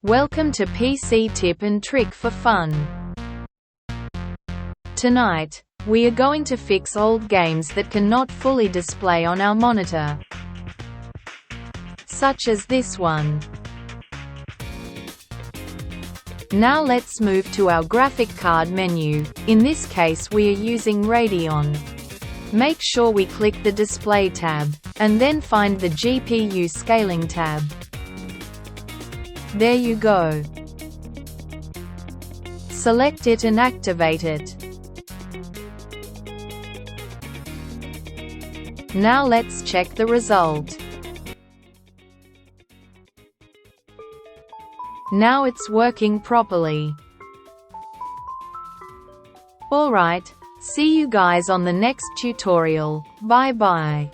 Welcome to PC Tip and Trick for Fun. Tonight, we are going to fix old games that cannot fully display on our monitor. Such as this one. Now let's move to our graphic card menu. In this case we are using Radeon. Make sure we click the Display tab, and then find the GPU Scaling tab. There you go. Select it and activate it. Now let's check the result. Now it's working properly. Alright, see you guys on the next tutorial. Bye bye.